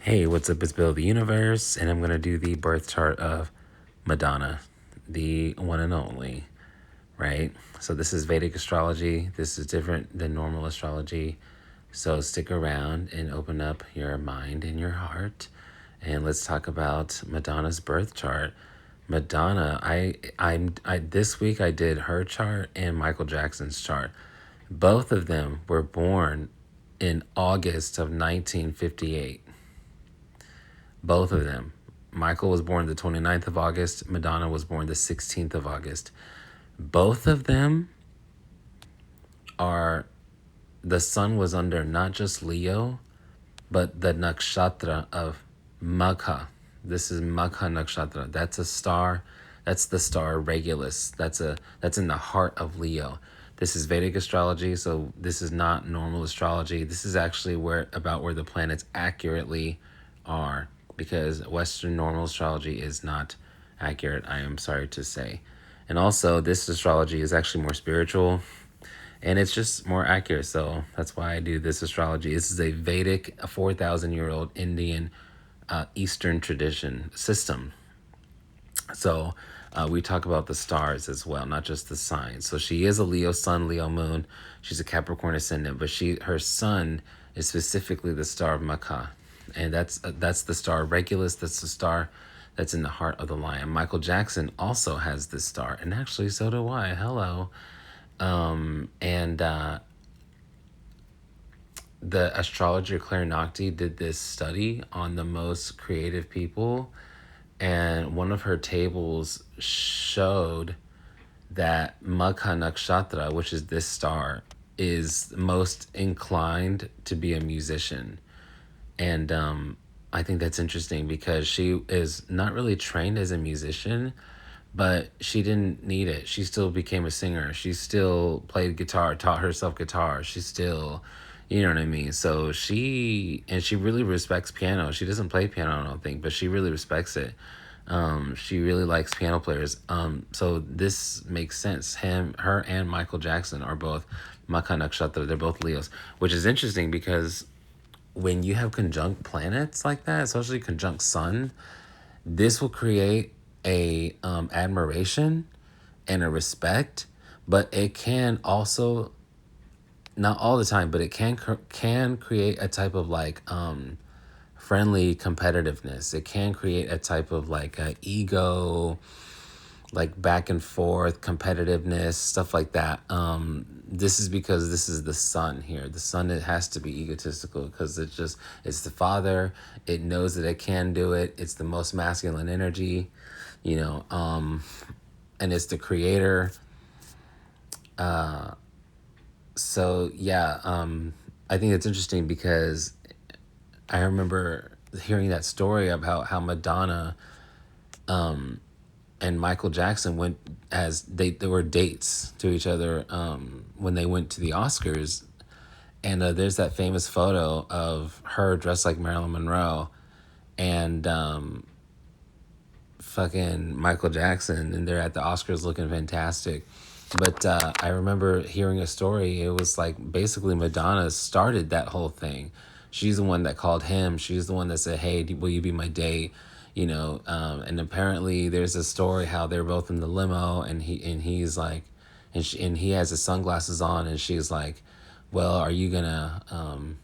Hey, what's up? It's Bill the Universe, and I'm going to do the birth chart of Madonna, the one and only, right? So, this is Vedic astrology. This is different than normal astrology. So, stick around and open up your mind and your heart, and let's talk about Madonna's birth chart. Madonna, I this week I did her chart and Michael Jackson's chart. Both of them were born in August of 1958. Both of them. Michael was born the 29th of August. Madonna was born the 16th of August. Both of them are, the sun was under not just Leo, but the nakshatra of Magha. This is Magha nakshatra. That's a star. That's the star Regulus. That's in the heart of Leo. This is Vedic astrology, so this is not normal astrology. This is actually where the planets accurately are, because Western normal astrology is not accurate, I am sorry to say. And also, this astrology is actually more spiritual and it's just more accurate. So that's why I do this astrology. This is a Vedic, a 4,000-year-old Indian Eastern tradition system. So we talk about the stars as well, not just the signs. So she is a Leo sun, Leo moon. She's a Capricorn ascendant, but her sun is specifically the star of Makkah, and that's the star Regulus. That's the star that's in the heart of the lion. Michael Jackson also has this star, and actually so do I. Hello. And the astrologer Claire Nocte did this study on the most creative people, and one of her tables showed that Magha Nakshatra, which is this star, is most inclined to be a musician. And I think that's interesting because she is not really trained as a musician, but she didn't need it. She still became a singer. She still played guitar, taught herself guitar. She still, you know what I mean? So she really respects piano. She doesn't play piano, I don't think, but she really respects it. She really likes piano players. So this makes sense. Her and Michael Jackson are both Makha Nakshatra. They're both Leos, which is interesting because when you have conjunct planets like that, especially conjunct sun, this will create a admiration and a respect, but it can also, not all the time, but it can create a type of like friendly competitiveness. It can create a type of like ego, like back and forth competitiveness, stuff like that. This is because this is the sun here. The sun, it has to be egotistical because it's the father. It knows that it can do it. It's the most masculine energy, you know, and it's the creator. So yeah, I think it's interesting because I remember hearing that story about how Madonna and Michael Jackson went, as they were dates to each other when they went to the Oscars. And there's that famous photo of her dressed like Marilyn Monroe and fucking Michael Jackson, and they're at the Oscars looking fantastic. But I remember hearing a story. It was like basically Madonna started that whole thing. She's the one that called him. She's the one that said, "Hey, will you be my date?" You know. And apparently, there's a story how they're both in the limo, and he's like, and he has his sunglasses on, and she's like, "Well, are you gonna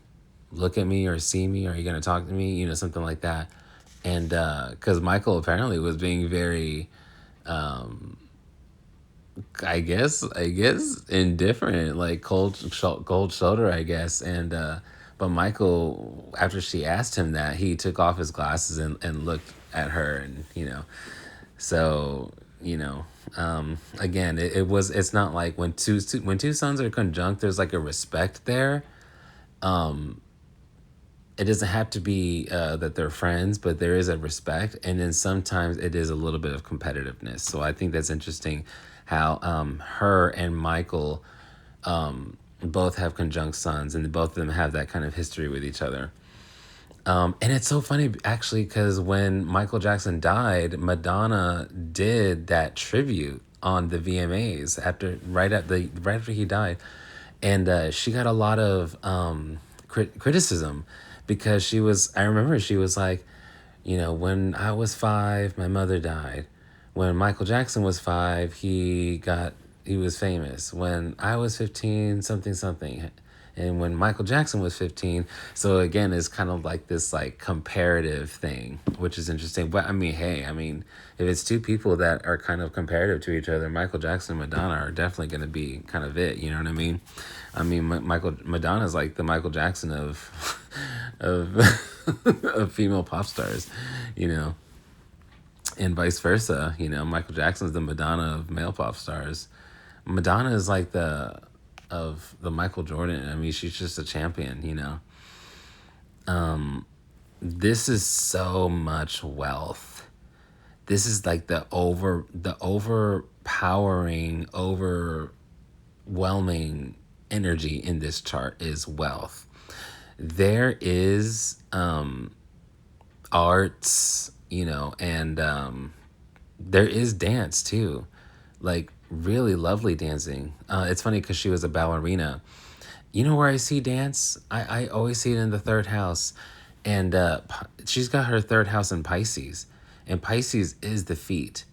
look at me or see me? Or are you gonna talk to me?" You know, something like that. And because Michael apparently was being very I guess indifferent, like cold shoulder, I guess. And but Michael, after she asked him that, he took off his glasses and looked at her, and so again, it's not like when two suns are conjunct, there's like a respect there. It doesn't have to be that they're friends, but there is a respect, and then sometimes it is a little bit of competitiveness. So I think that's interesting how her and Michael both have conjunct suns, and both of them have that kind of history with each other. And it's so funny actually because when Michael Jackson died, Madonna did that tribute on the VMAs right after he died, and she got a lot of criticism because I remember she was like, when I was 5, my mother died. When Michael Jackson was 5, he was famous. When I was 15, something something. And when Michael Jackson was 15, so again, it's kind of like this like comparative thing, which is interesting. But I mean, hey, if it's two people that are kind of comparative to each other, Michael Jackson and Madonna are definitely going to be kind of it. You know what I mean? Madonna's like the Michael Jackson of of of female pop stars, you know, and vice versa. Michael Jackson's the Madonna of male pop stars. Madonna is like the of the Michael Jordan. I mean, she's just a champion. This is so much wealth. This is like the overpowering, overwhelming energy in this chart is wealth. There is arts, and there is dance too, like really lovely dancing. It's funny because she was a ballerina. You know where I see dance? I always see it in the third house. And she's got her third house in Pisces. And Pisces is the feet.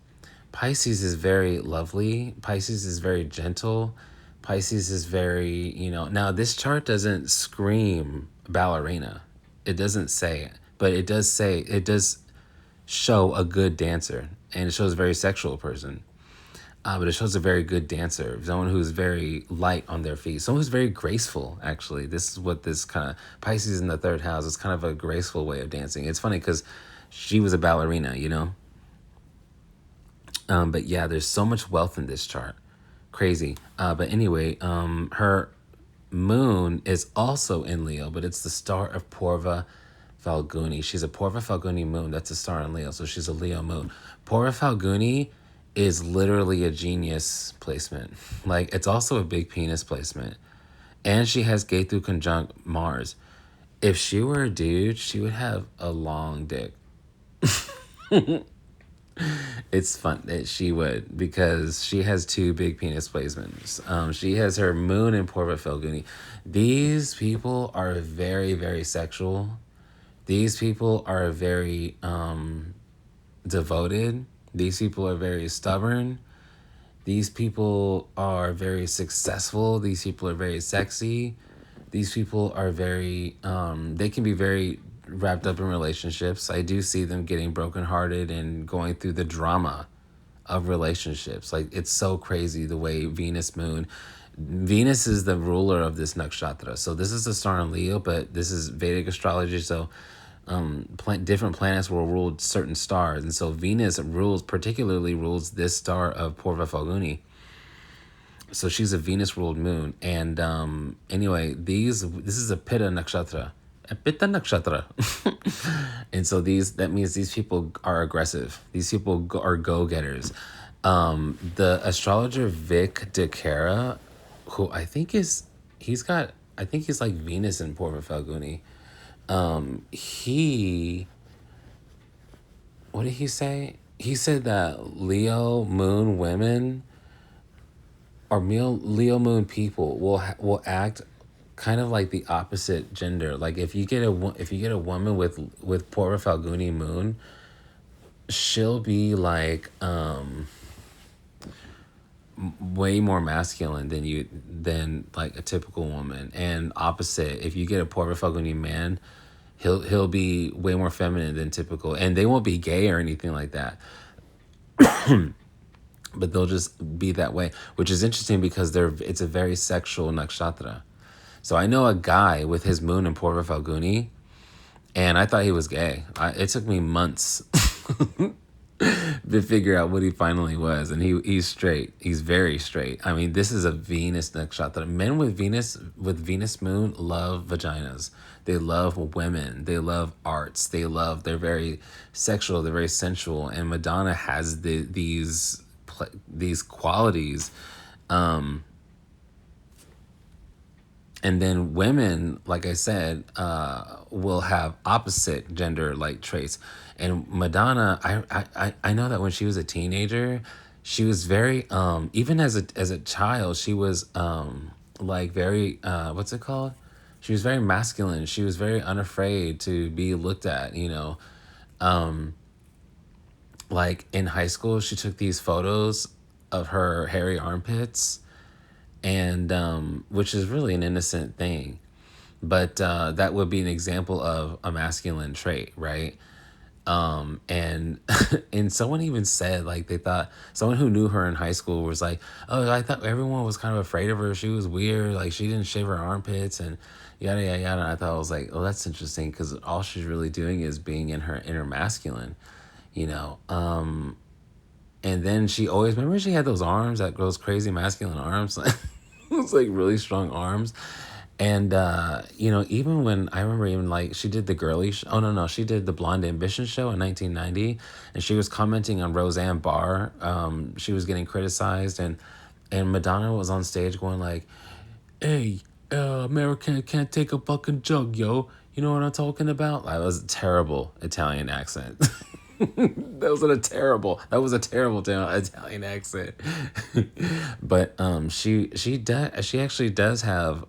Pisces is very lovely. Pisces is very gentle. Pisces is very, now this chart doesn't scream ballerina. It doesn't say it. But it does show a good dancer. And it shows a very sexual person. But it shows a very good dancer, someone who's very light on their feet, someone who's very graceful, actually. This is what this kind of Pisces in the third house is, kind of a graceful way of dancing. It's funny because she was a ballerina. But yeah, there's so much wealth in this chart. Crazy. But anyway, her moon is also in Leo, but it's the star of Purva Falguni. She's a Purva Falguni moon. That's a star in Leo, so she's a Leo moon. Purva Falguni is literally a genius placement. Like, it's also a big penis placement. And she has Ketu conjunct Mars. If she were a dude, she would have a long dick. It's fun that she would, because she has two big penis placements. She has her moon in Purva Falguni. These people are very, very sexual. These people are very devoted. These people are very stubborn. These people are very successful. These people are very sexy. These people are very, they can be very wrapped up in relationships. I do see them getting brokenhearted and going through the drama of relationships. Like, it's so crazy the way Venus is the ruler of this nakshatra. So this is a star in Leo, but this is Vedic astrology. So different planets will rule certain stars, and so Venus particularly rules this star of Purva Falguni. So she's a Venus ruled moon. And anyway, this is a Pitta nakshatra. And so that means these people are aggressive. These people are go-getters. The astrologer Vic DeCara, who I think he's like Venus in Purva Falguni. What did he say? He said that Leo moon women or Leo moon people will act kind of like the opposite gender. Like, if you get a woman with Purva Falguni moon, she'll be like way more masculine than like a typical woman, and opposite, if you get a Purva Falguni man, he'll be way more feminine than typical, and they won't be gay or anything like that. But they'll just be that way, which is interesting because it's a very sexual nakshatra. So I know a guy with his moon in Purva Falguni, and I thought he was gay. It took me months to figure out what he finally was, and he's straight. He's very straight. I mean, this is a Venus nakshatra. Men with Venus moon love vaginas. They love women. They love arts. They're very sexual. They're very sensual. And Madonna has these qualities. And then women, like I said, will have opposite gender like traits. And Madonna, I know that when she was a teenager, she was very even as a child, she was like very what's it called? She was very masculine. She was very unafraid to be looked at, you know. Like in high school, she took these photos of her hairy armpits, and which is really an innocent thing. But that would be an example of a masculine trait, right? And and someone even said, like, they thought, someone who knew her in high school was like, oh, I thought everyone was kind of afraid of her. She was weird, like she didn't shave her armpits and yada yada yada. And I thought, I was like, oh, that's interesting, because all she's really doing is being in her inner masculine, you know. And then she always, remember, she had those arms, that those crazy masculine arms, like it was like really strong arms. And you know, even when I remember, even like she did the oh no no, she did the Blonde Ambition show in 1990, and she was commenting on Roseanne Barr. She was getting criticized, and Madonna was on stage going like, hey, American can't take a fucking joke, yo. You know what I'm talking about? That was a terrible Italian accent. That was a terrible Italian accent. But she actually does have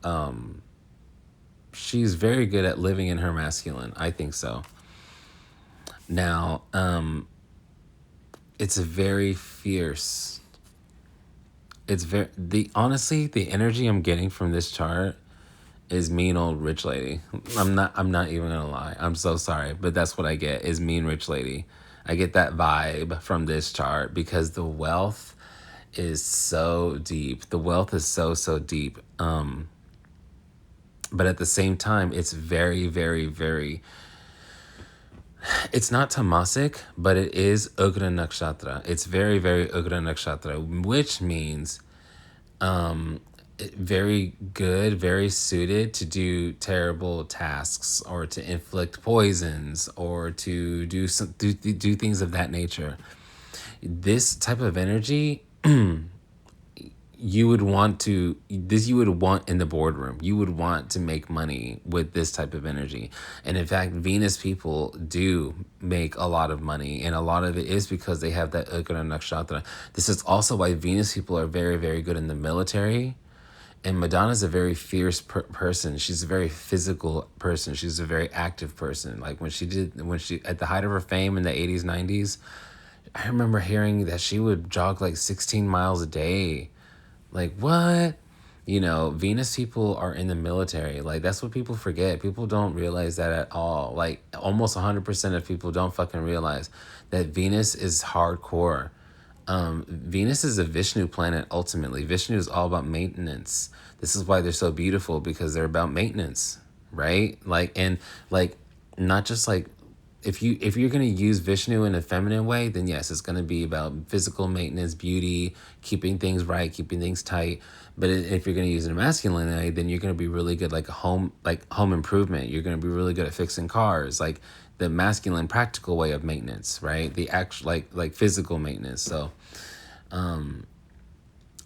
she's very good at living in her masculine. I think so. Now, it's very fierce. It's very the honestly, the energy I'm getting from this chart is mean old rich lady. I'm not even gonna lie. I'm so sorry, but that's what I get, is mean rich lady. I get that vibe from this chart because the wealth is so deep. The wealth is so deep. But at the same time, it's very, very, very, it's not tamasic, but it is Ugra Nakshatra. It's very, very Ugra Nakshatra, which means very good, very suited to do terrible tasks, or to inflict poisons, or to do things of that nature. This type of energy, you would want in the boardroom. You would want to make money with this type of energy. And in fact, Venus people do make a lot of money, and a lot of it is because they have that Ugra Nakshatra. This is also why Venus people are very, very good in the military. And Madonna's a very fierce person. She's a very physical person. She's a very active person. Like when she at the height of her fame in the 80s, 90s, I remember hearing that she would jog like 16 miles a day. Like, what? You know, Venus people are in the military. Like, that's what people forget. People don't realize that at all. Like, almost 100% of people don't fucking realize that Venus is hardcore. Venus is a Vishnu planet, ultimately. Vishnu is all about maintenance. This is why they're so beautiful, because they're about maintenance, right? Like, and like, not just like, if you're going to use Vishnu in a feminine way, then yes, it's going to be about physical maintenance, beauty, keeping things right, keeping things tight. But if you're going to use it in a masculine way, then you're going to be really good, like home improvement. You're going to be really good at fixing cars, like the masculine practical way of maintenance, right? The actual like physical maintenance. So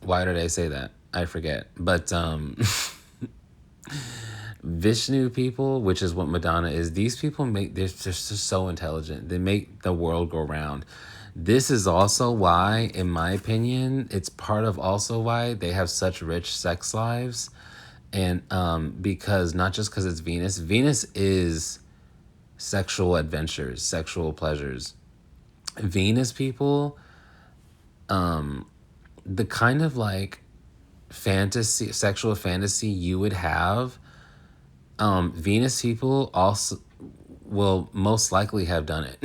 why did I say that? I forget. But Vishnu people, which is what Madonna is, these people they're just so intelligent. They make the world go round. This is also why, in my opinion, it's part of also why they have such rich sex lives. And because not just because it's Venus is sexual adventures, sexual pleasures. Venus people, the kind of like sexual fantasy you would have, Venus people also will most likely have done it.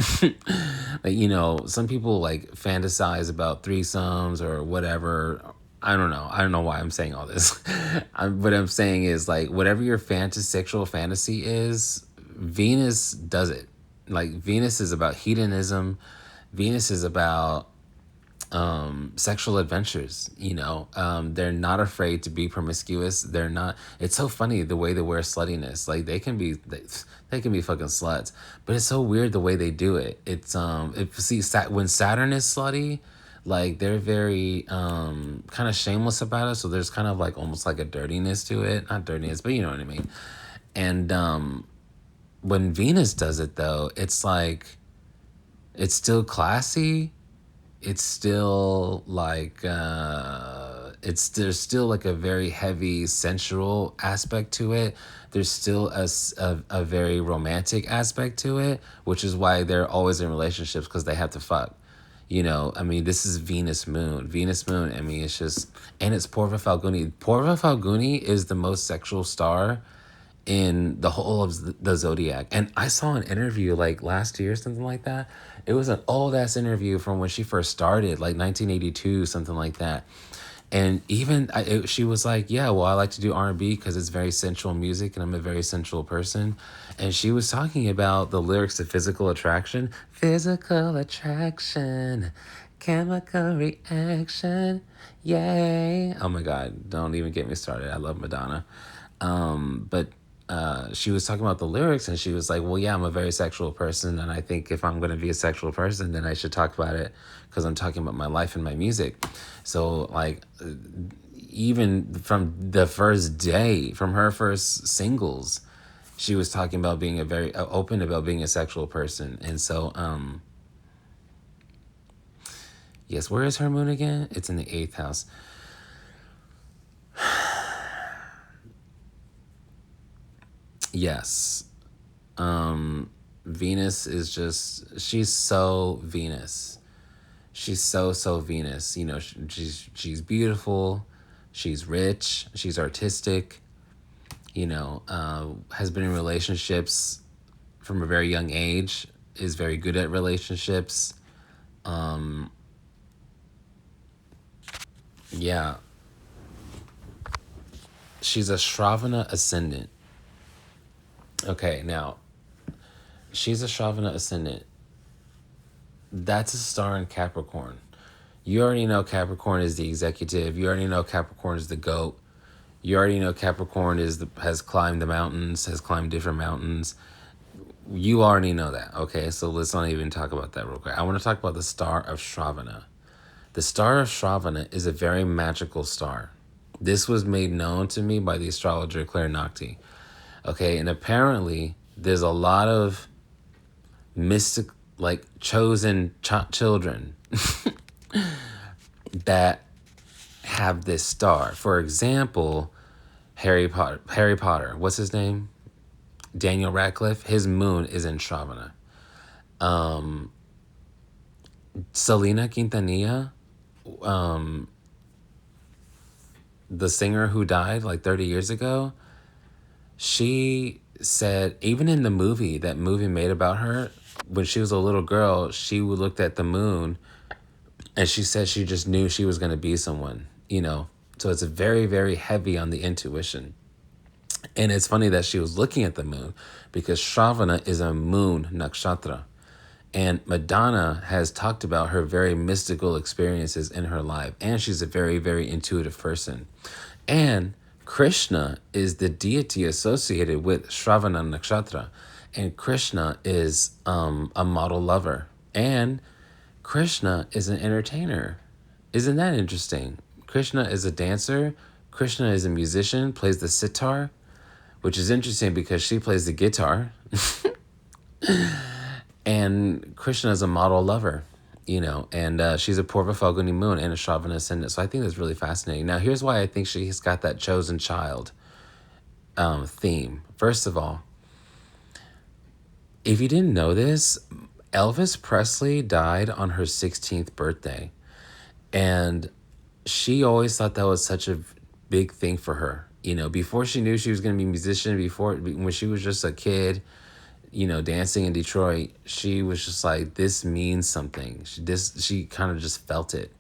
Like, you know, some people like fantasize about threesomes or whatever. I don't know why I'm saying all this. What I'm saying is, like, whatever your sexual fantasy is, Venus does it. Like, Venus is about hedonism. Venus is about sexual adventures, you know. They're not afraid to be promiscuous. They're not, it's so funny the way they wear sluttiness. Like, they can be fucking sluts, but it's so weird the way they do it. It's when Saturn is slutty, like, they're very kind of shameless about it. So there's kind of like almost like a dirtiness to it. Not dirtiness, but you know what I mean. And when Venus does it, though, it's like, it's still classy. It's still like there's still like a very heavy sensual aspect to it. There's still a very romantic aspect to it, which is why they're always in relationships, because they have to fuck. I mean, this is Venus Moon. Venus Moon, I mean, it's just, and it's Porva Falguni. Porva Falguni is the most sexual star in the whole of the zodiac. And I saw an interview like last year, something like that. It was an old ass interview from when she first started, like 1982, something like that. And even she was like, yeah, well, I like to do R&B because it's very sensual music and I'm a very sensual person. And she was talking about the lyrics to Physical Attraction, Chemical Reaction, yay. Oh my God, don't even get me started. I love Madonna. But she was talking about the lyrics, and she was like, well, yeah, I'm a very sexual person, and I think if I'm going to be a sexual person, then I should talk about it because I'm talking about my life and my music. So like, even from the first day, from her first singles, she was talking about being a very open about being a sexual person. And so yes, where is her moon again? It's in the 8th house. Yes. Venus is just, she's so Venus. She's so Venus. She's beautiful. She's rich. She's artistic. Has been in relationships from a very young age. Is very good at relationships. Yeah. She's a Shravana ascendant. Okay, now she's a Shravana ascendant. That's a star in Capricorn. You already know Capricorn is the executive. You already know Capricorn is the GOAT. You already know Capricorn has climbed the mountains, has climbed different mountains. You already know that, okay? So let's not even talk about that real quick. I want to talk about the star of Shravana. The star of Shravana is a very magical star. This was made known to me by the astrologer Claire Nocte. Okay, and apparently there's a lot of mystic, like chosen children that have this star. For example, Harry Potter. What's his name? Daniel Radcliffe. His moon is in Shravana. Selena Quintanilla, the singer who died like 30 years ago, she said, even in the movie, that movie made about her, when she was a little girl, she looked at the moon and she said she just knew she was going to be someone, So it's very, very heavy on the intuition. And it's funny that she was looking at the moon because Shravana is a moon nakshatra. And Madonna has talked about her very mystical experiences in her life. And she's a very, very intuitive person. And Krishna is the deity associated with Shravana nakshatra. And Krishna is a model lover. And Krishna is an entertainer. Isn't that interesting? Krishna is a dancer. Krishna is a musician, plays the sitar, which is interesting because she plays the guitar. And Krishna is a model lover, and she's a Purva Falguni moon and a Shravana ascendant. So I think that's really fascinating. Now, here's why I think she's got that chosen child theme. First of all, if you didn't know this, Elvis Presley died on her 16th birthday. And she always thought that was such a big thing for her. Before she knew she was going to be a musician, when she was just a kid, dancing in Detroit, she was just like, this means something. She kind of just felt it.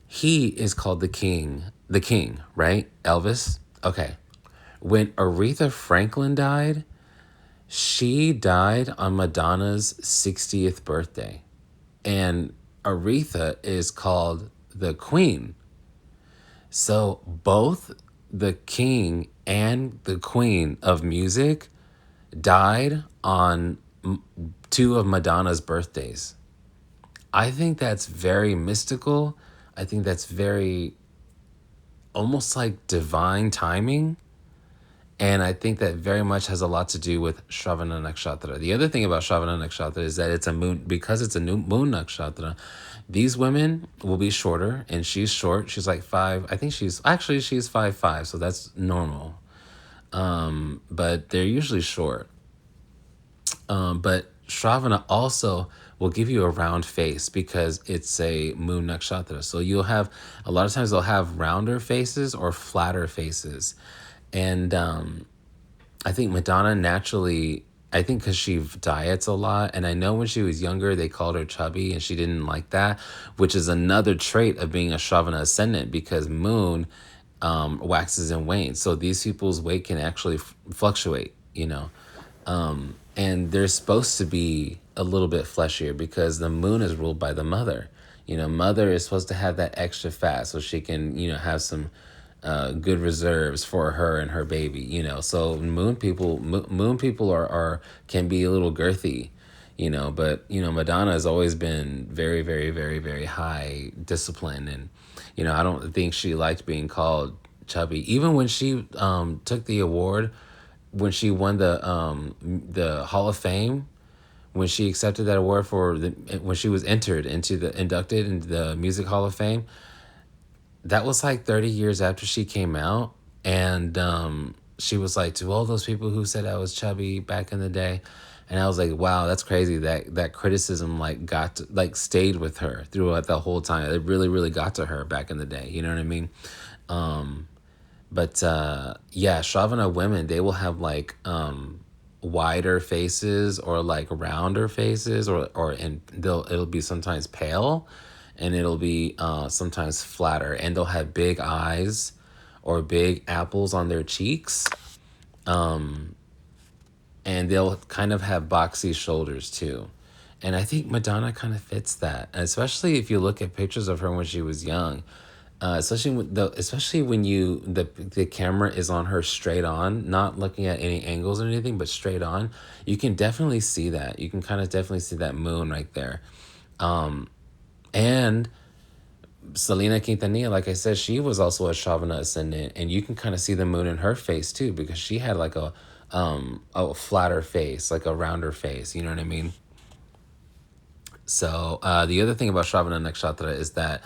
He is called the king, right? Elvis? Okay. When Aretha Franklin died, she died on Madonna's 60th birthday. And Aretha is called the queen. So both the king and the queen of music died on two of Madonna's birthdays. I think that's very mystical. I think that's very almost like divine timing. And I think that very much has a lot to do with Shravana Nakshatra. The other thing about Shravana Nakshatra is that it's a moon, because it's a new moon nakshatra, these women will be shorter, and she's short. She's like five. I think she's 5'5", so that's normal. But they're usually short. But Shravana also will give you a round face because it's a moon nakshatra. So you'll have, a lot of times they'll have rounder faces or flatter faces. And I think Madonna naturally, I think because she diets a lot, and I know when she was younger, they called her chubby, and she didn't like that, which is another trait of being a Shravana ascendant, because moon waxes and wanes. So these people's weight can actually fluctuate, and they're supposed to be a little bit fleshier because the moon is ruled by the mother. Mother is supposed to have that extra fat so she can, have some good reserves for her and her baby. So moon people are can be a little girthy, but Madonna has always been very, very, very, very high discipline, and I don't think she liked being called chubby. Even when she took the award, when she won the Hall of Fame, when she accepted that award when she was inducted into the Music Hall of Fame, that was like 30 years after she came out. And she was like, to all those people who said I was chubby back in the day. And I was like, wow, that's crazy that criticism stayed with her throughout the whole time. It really, really got to her back in the day. You know what I mean? But yeah, Shravana women, they will have wider faces or like rounder faces, and it'll be sometimes pale, and it'll be sometimes flatter, and they'll have big eyes or big apples on their cheeks, and they'll kind of have boxy shoulders too. And I think Madonna kind of fits that, especially if you look at pictures of her when she was young. Especially when the camera is on her straight on, not looking at any angles or anything, but straight on, you can definitely see that. You can kind of definitely see that moon right there. And Selena Quintanilla, like I said, she was also a Shravana ascendant, and you can kind of see the moon in her face too, because she had like a flatter face, like a rounder face. You know what I mean? So the other thing about Shravana Nakshatra is that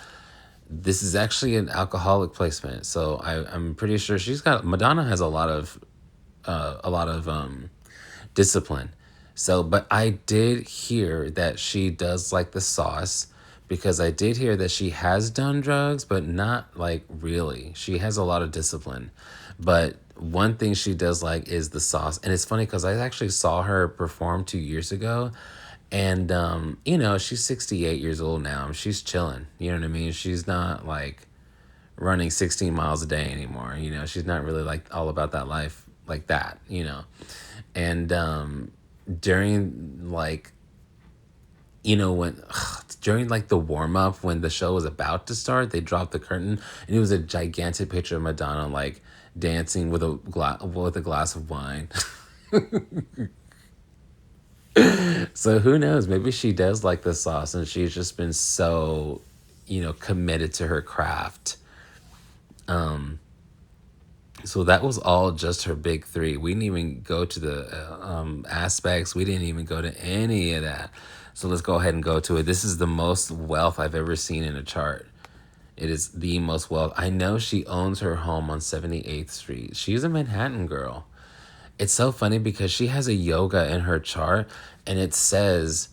this is actually an alcoholic placement. So I'm pretty sure Madonna has a lot of discipline. So, but I did hear that she does like the sauce, because I did hear that she has done drugs, but not like really. She has a lot of discipline. But one thing she does like is the sauce. And it's funny because I actually saw her perform 2 years ago. And, she's 68 years old now. She's chilling. You know what I mean? She's not like running 16 miles a day anymore. She's not really like all about that life like that. And during like, when during like the warm up, when the show was about to start, they dropped the curtain, and it was a gigantic picture of Madonna like dancing with a glass of wine. So who knows? Maybe she does like the sauce, and she's just been so, committed to her craft. So that was all just her big three. We didn't even go to the aspects. We didn't even go to any of that. So let's go ahead and go to it. This is the most wealth I've ever seen in a chart. It is the most wealth. I know she owns her home on 78th Street. She's a Manhattan girl. It's so funny because she has a yoga in her chart, and it says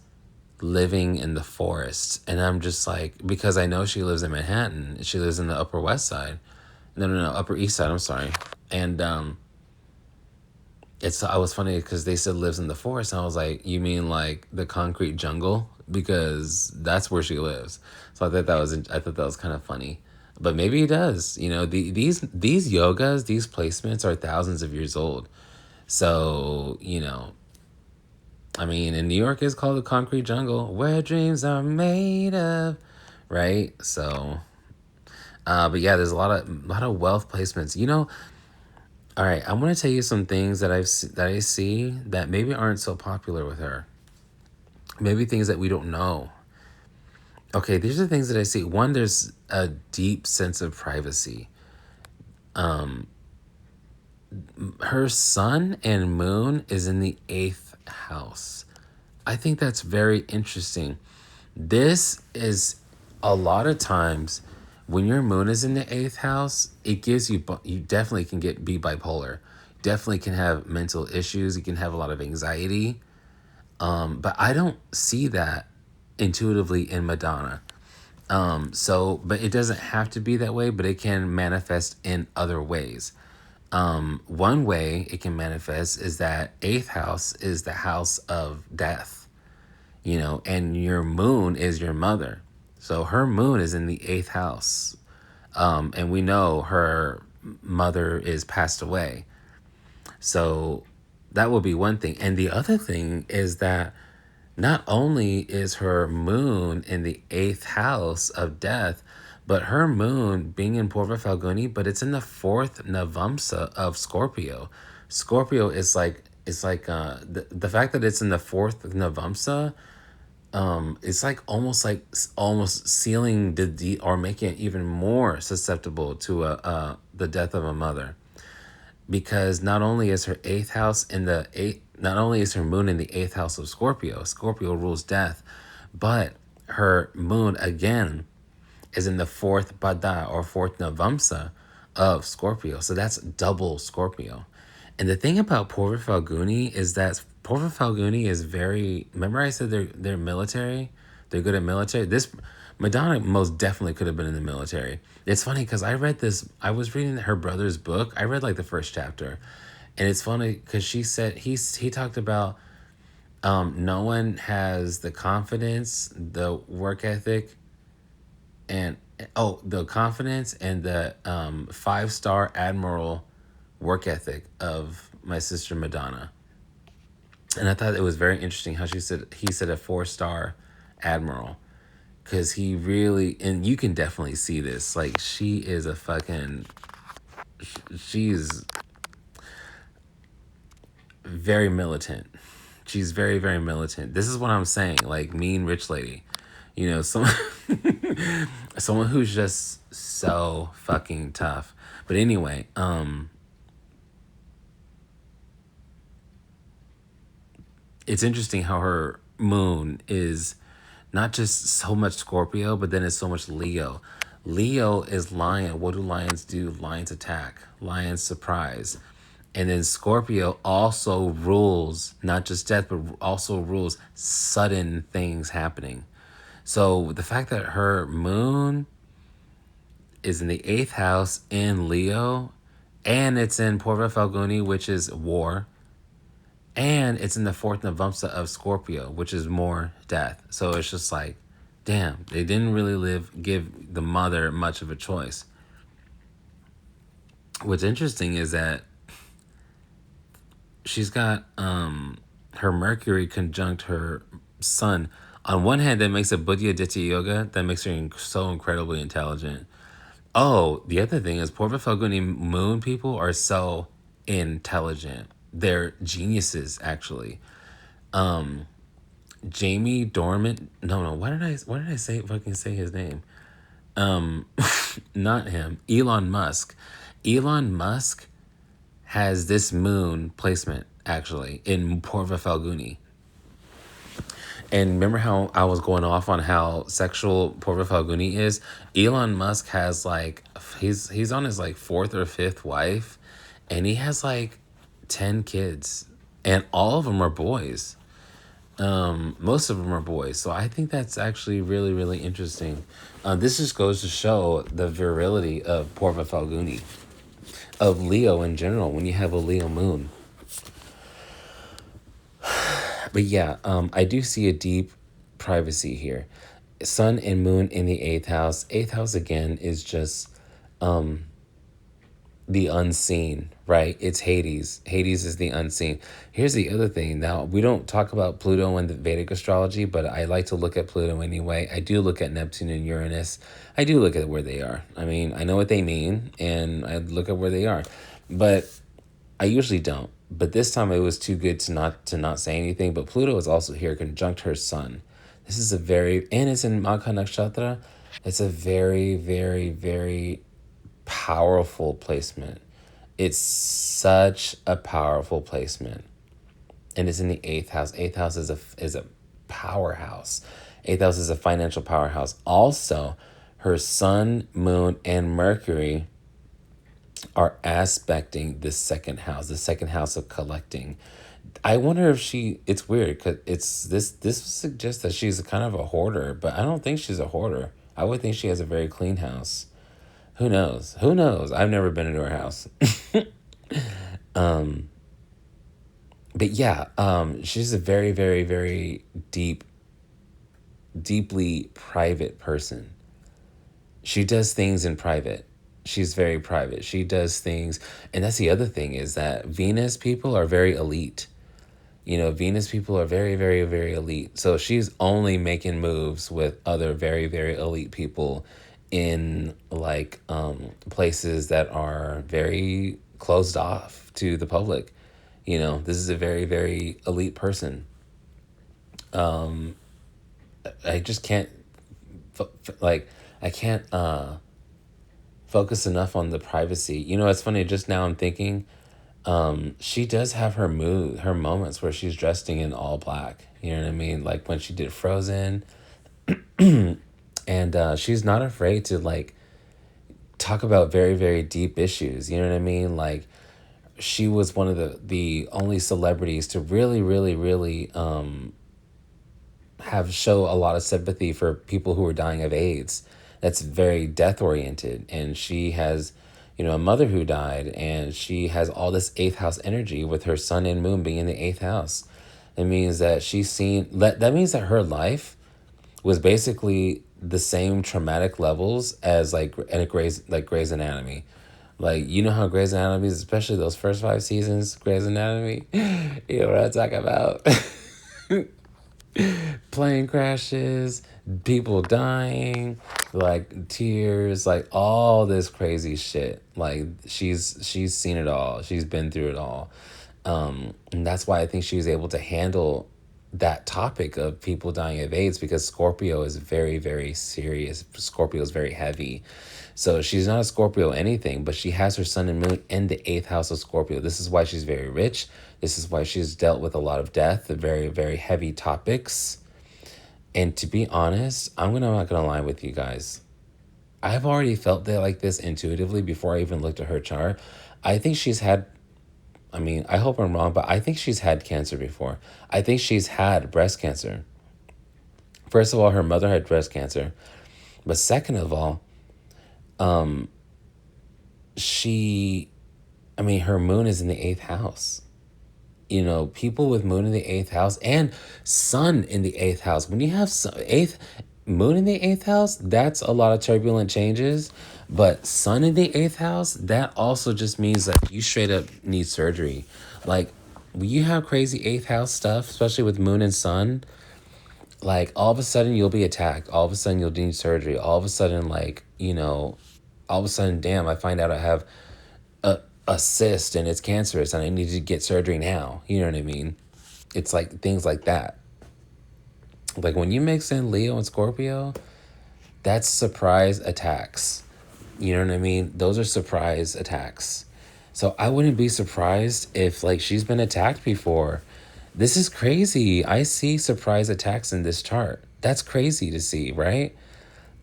living in the forest. And I'm just like, because I know she lives in Manhattan. She lives in the Upper West Side. No, Upper East Side, I'm sorry. And I was funny because they said lives in the forest, and I was like, you mean like the concrete jungle? Because that's where she lives. So I thought that was kind of funny. But maybe it does. These yogas, these placements are thousands of years old. So, I mean, in New York, it's called the concrete jungle, where dreams are made of, right? So, but yeah, there's a lot of wealth placements. All right, I'm gonna tell you some things that I see that maybe aren't so popular with her. Maybe things that we don't know. Okay, these are the things that I see. One, there's a deep sense of privacy. her sun and moon is in the eighth house. I think that's very interesting. This is a lot of times when your moon is in the eighth house, it gives you, you definitely can be bipolar. Definitely can have mental issues. You can have a lot of anxiety. But I don't see that intuitively in Madonna. But it doesn't have to be that way, but it can manifest in other ways. One way it can manifest is that eighth house is the house of death, and your moon is your mother. So her moon is in the eighth house. And we know her mother is passed away. So that will be one thing. And the other thing is that not only is her moon in the eighth house of death, but her moon being in Porva Falguni, but it's in the fourth Navamsa of Scorpio. Scorpio is like, the fact that it's in the fourth Navamsa, it's like almost sealing or making it even more susceptible to the death of a mother, because not only is her eighth house in the eighth, not only is her moon in the eighth house of Scorpio, Scorpio rules death, but her moon again is in the fourth Pada or fourth Navamsa of Scorpio. So that's double Scorpio. And the thing about Porva Falguni is that Porva Falguni is very, remember I said they're military? They're good at military. This Madonna most definitely could have been in the military. It's funny because I was reading her brother's book. I read like the first chapter. And it's funny because she said, he talked about no one has the confidence, the work ethic, and the confidence and the 5-star admiral work ethic of my sister Madonna. And I thought it was very interesting how he said a 4-star admiral, because he really, and you can definitely see this, like she is a fucking, she's very militant. She's very, very militant. This is what I'm saying, like mean rich lady, someone someone who's just so fucking tough. But anyway, it's interesting how her moon is not just so much Scorpio, but then it's so much Leo. Leo is lion. What do lions do? Lions attack. Lions surprise. And then Scorpio also rules not just death, but also rules sudden things happening. So the fact that her moon is in the eighth house in Leo, and it's in Porva Falguni, which is war, and it's in the fourth Navamsa of Scorpio, which is more death. So it's just like, damn, they didn't really give the mother much of a choice. What's interesting is that she's got her Mercury conjunct her Sun. On one hand, that makes a Buddhya Ditya Yoga, that makes her so incredibly intelligent. Oh, the other thing is Porva Falguni moon people are so intelligent. They're geniuses, actually. Jamie Dormant. No. Why did I say his name? Not him. Elon Musk. Elon Musk has this moon placement actually in Porva Falguni. And remember how I was going off on how sexual Porva Falguni is? Elon Musk has like he's on his like fourth or fifth wife, and he has like 10 kids, and all of them are boys. Most of them are boys. So I think that's actually really, really interesting. This just goes to show the virility of Porva Falguni, of Leo in general, when you have a Leo moon. But yeah, I do see a deep privacy here. Sun and moon in the eighth house. Eighth house again is just the unseen, right? It's Hades. Hades is the unseen. Here's the other thing. Now, we don't talk about Pluto in the Vedic astrology, but I like to look at Pluto anyway. I do look at Neptune and Uranus. I do look at where they are. I mean, I know what they mean, and I look at where they are. But I usually don't. But this time it was too good to not say anything. But Pluto is also here, conjunct her sun. This is and it's in Magha Nakshatra. It's a very, very, very powerful placement. It's such a powerful placement, and it's in the eighth house. Eighth house is a powerhouse. Eighth house is a financial powerhouse. Also, her sun, moon, and Mercury are aspecting the second house of collecting. I wonder if it's weird because this suggests that she's kind of a hoarder, but I don't think she's a hoarder. I would think she has a very clean house. Who knows? Who knows? I've never been into her house. But yeah, she's a very, very, very deeply private person. She does things in private. She's very private. She does things, and that's the other thing is that Venus people are very elite. Venus people are very, very, very elite. So she's only making moves with other very, very elite people in like places that are very closed off to the public. This is a very, very elite person. I just can't like I can't focus enough on the privacy. It's funny. Just now I'm thinking, she does have her moments where she's dressing in all black. You know what I mean? Like when she did Frozen, and she's not afraid to like talk about very, very deep issues. You know what I mean? Like she was one of the only celebrities to really, really, really have show a lot of sympathy for people who are dying of AIDS. That's very death oriented, and she has, a mother who died, and she has all this eighth house energy with her sun and moon being in the eighth house. It means that that means that her life was basically the same traumatic levels as like in a Grey's Anatomy. Like, how Grey's Anatomy is, especially those first 5 seasons, Grey's Anatomy, you know what I'm talking about. Plane crashes, people dying, like tears, like all this crazy shit. Like she's seen it all. She's been through it all. And that's why I think she was able to handle that topic of people dying of AIDS, because Scorpio is very, very serious. Scorpio is very heavy. So she's not a Scorpio anything, but she has her sun and moon in the eighth house of Scorpio. This is why she's very rich. This is why she's dealt with a lot of death, the very, very heavy topics. And to be honest, I'm not gonna lie with you guys. I've already felt that like this intuitively before I even looked at her chart. I think she's had, I hope I'm wrong, but I think she's had cancer before. I think she's had breast cancer. First of all, her mother had breast cancer. But second of all, her moon is in the eighth house. People with moon in the eighth house and sun in the eighth house. When you have moon in the eighth house, that's a lot of turbulent changes. But sun in the eighth house, that also just means that you straight up need surgery. Like when you have crazy eighth house stuff, especially with moon and sun, like all of a sudden you'll be attacked. All of a sudden you'll need surgery. All of a sudden, all of a sudden, damn, I find out I have a cyst and it's cancerous and I need to get surgery now. You know what I mean? It's like things like that. Like when you mix in Leo and Scorpio, that's surprise attacks. You know what I mean? Those are surprise attacks. So I wouldn't be surprised if like she's been attacked before. This is crazy. I see surprise attacks in this chart. That's crazy to see, right?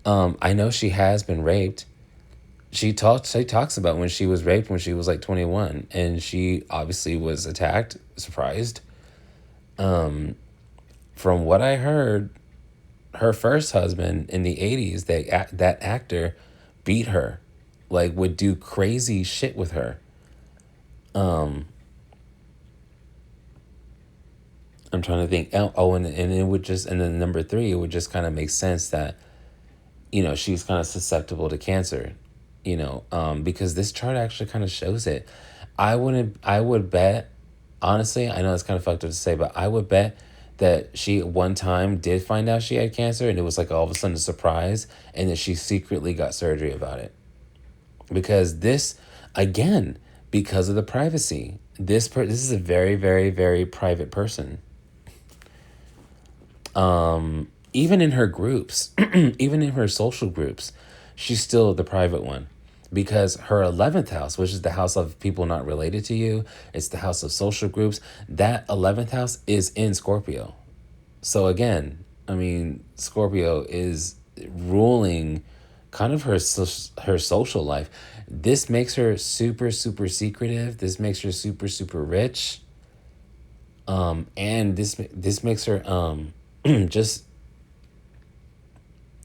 I know she has been raped. She talks about when she was raped when she was like 21, and she obviously was attacked, surprised. From what I heard, her first husband in the 80s, that actor beat her, like would do crazy shit with her. I'm trying to think. And it would just, and then number 3, it would just kind of make sense that, she's kind of susceptible to cancer, because this chart actually kind of shows it. I would bet, honestly, I know it's kind of fucked up to say, but I would bet that she at one time did find out she had cancer and it was like all of a sudden a surprise, and that she secretly got surgery about it. Because this, again, because of the privacy, this is a very, very, very private person. Even in her groups, even in her social groups, she's still the private one, because her 11th house, which is the house of people not related to you, it's the house of social groups, that 11th house is in Scorpio. So again, I mean, Scorpio is ruling kind of her social life. This makes her super super secretive. This makes her super super rich. And this makes her just,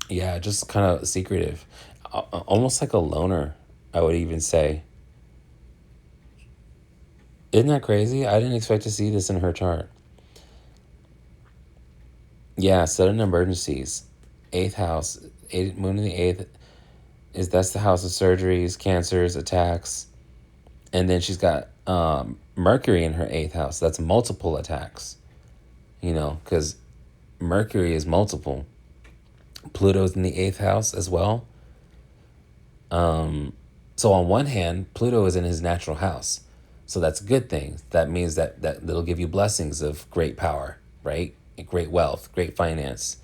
yeah, just kind of secretive. Almost like a loner, I would even say. Isn't that crazy? I didn't expect to see this in her chart. Yeah, sudden emergencies. Eighth house, moon in the eighth is that's the house of surgeries, cancers, attacks, and then she's got Mercury in her eighth house. That's multiple attacks. Because Mercury is multiple. Pluto's in the eighth house as well. So on one hand, Pluto is in his natural house, so that's a good thing. That means that'll give you blessings of great power, right? Great wealth, great finance.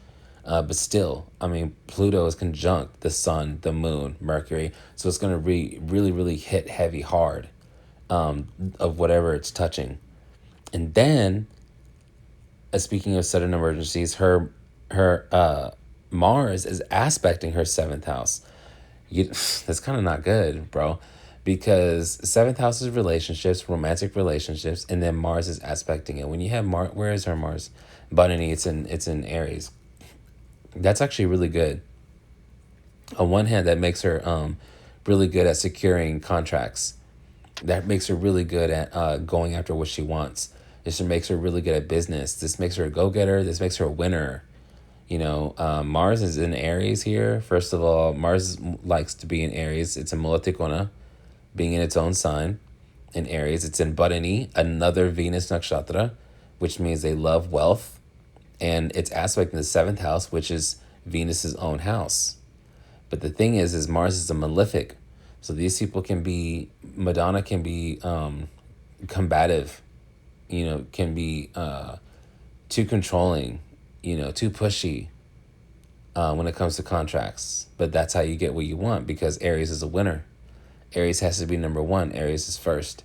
But still, I mean, Pluto is conjunct the sun, the moon, Mercury. So it's going to really, really hit heavy hard of whatever it's touching. And then, speaking of sudden emergencies, her Mars is aspecting her seventh house. That's kind of not good, bro. Because seventh house is relationships, romantic relationships, and then Mars is aspecting it. When you have Mars, where is her Mars? Botany, it's in Aries. That's actually really good. On one hand, that makes her really good at securing contracts. That makes her really good at going after what she wants. This makes her really good at business. This makes her a go-getter. This makes her a winner. Mars is in Aries here. First of all, Mars likes to be in Aries. It's a Mulatikona, being in its own sign in Aries. It's in Bharani, another Venus nakshatra, which means they love wealth. And it's aspect in the seventh house, which is Venus's own house. But the thing is Mars is a malefic. So these people can be, Madonna can be combative, can be too controlling, too pushy when it comes to contracts. But that's how you get what you want, because Aries is a winner. Aries has to be number one. Aries is first.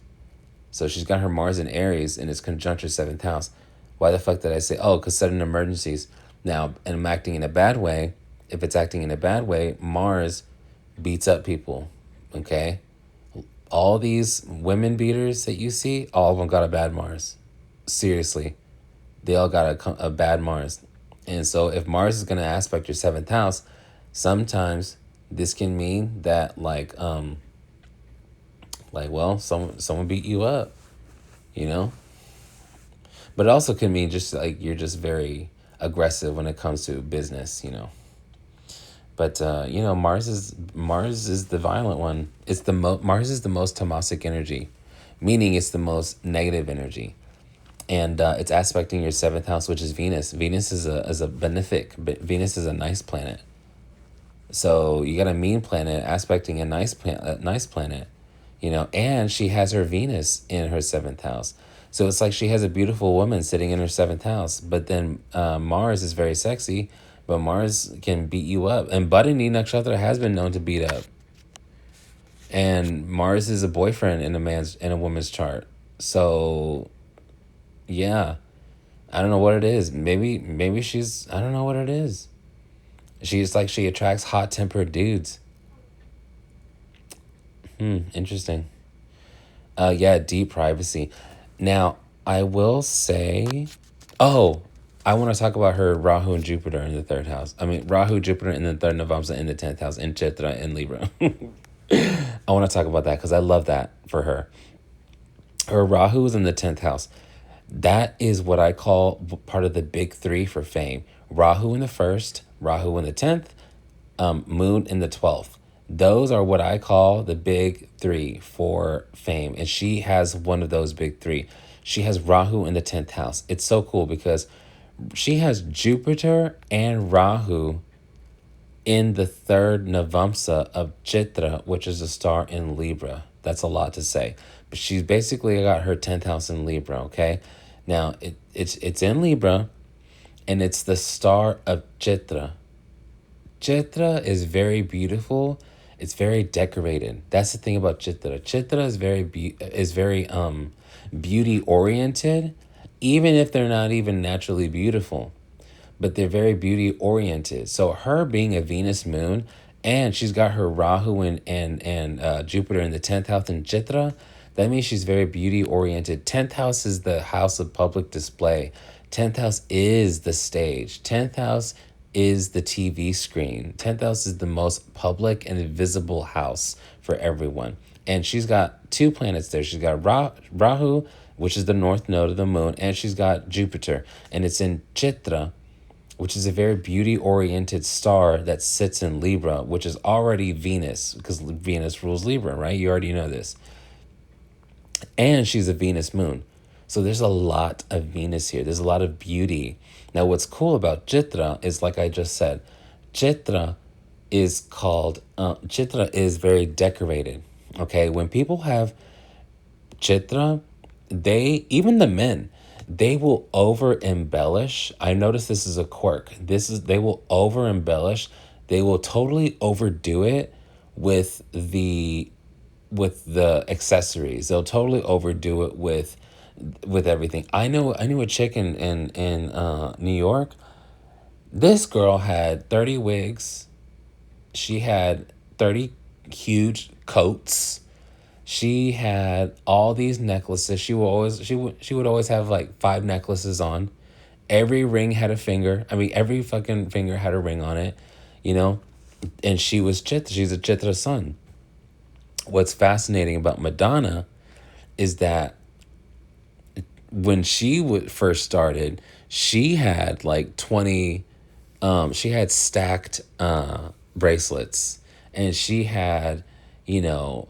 So she's got her Mars in Aries and it's conjunct her seventh house. Why the fuck did I say, oh, because sudden emergencies. Now, and I'm acting in a bad way. If it's acting in a bad way, Mars beats up people, okay? All these women beaters that you see, all of them got a bad Mars. Seriously. They all got a bad Mars. And so if Mars is going to aspect your seventh house, sometimes this can mean that well, someone beat you up, you know? But it also can mean just like you're just very aggressive when it comes to business, But Mars is the violent one. Mars is the most tamasic energy, meaning it's the most negative energy, and it's aspecting your seventh house, which is Venus. Venus is a benefic. Venus is a nice planet. So you got a mean planet aspecting a nice planet, and she has her Venus in her seventh house. So it's like she has a beautiful woman sitting in her seventh house, but then Mars is very sexy, but Mars can beat you up. And Bharani Nakshatra has been known to beat up. And Mars is a boyfriend in a woman's chart. So yeah, I don't know what it is. Maybe she's, I don't know what it is. She attracts hot-tempered dudes. Interesting. Yeah, deep privacy. Now, I will say, oh, I want to talk about her Rahu and Jupiter in the third house. I mean, Rahu, Jupiter in the third, Navamsa in the 10th house, in Chitra in Libra. I want to talk about that because I love that for her. Her Rahu is in the 10th house. That is what I call part of the big three for fame. Rahu in the first, Rahu in the 10th, Moon in the 12th. Those are what I call the big three for fame. And she has one of those big three. She has Rahu in the 10th house. It's so cool because she has Jupiter and Rahu in the third Navamsa of Chitra, which is a star in Libra. That's a lot to say. But she's basically got her 10th house in Libra, okay? Now, it's in Libra, and it's the star of Chitra. Chitra is very beautiful, It's very decorated. That's the thing about Chitra. Chitra is very beauty oriented, even if they're not even naturally beautiful, but they're very beauty oriented. So her being a Venus moon, and she's got her Rahu and Jupiter in the 10th house in Chitra. That means she's very beauty oriented. 10th house is the house of public display. 10th house is the stage. 10th house is the TV screen. 10th house is the most public and visible house for everyone. And she's got two planets there. She's got Rahu, which is the north node of the moon, and she's got Jupiter. And it's in Chitra, which is a very beauty-oriented star that sits in Libra, which is already Venus, because Venus rules Libra, right? You already know this. And she's a Venus moon. So there's a lot of Venus here. There's a lot of beauty. Now, what's cool about Chitra is, like I just said, Chitra Chitra is very decorated. Okay, when people have Chitra, even the men, they will over embellish. I notice this is a quirk. They will over embellish. They will totally overdo it with the accessories. They'll totally overdo it with everything. I knew a chick in New York. This girl had 30 wigs. She had 30 huge coats. She had all these necklaces. She would always have like 5 necklaces on. Every ring had a finger. I mean, every fucking finger had a ring on it, you know? And she's a Chitra sun. What's fascinating about Madonna is that when she first started, she had like 20, she had stacked bracelets, and she had, you know,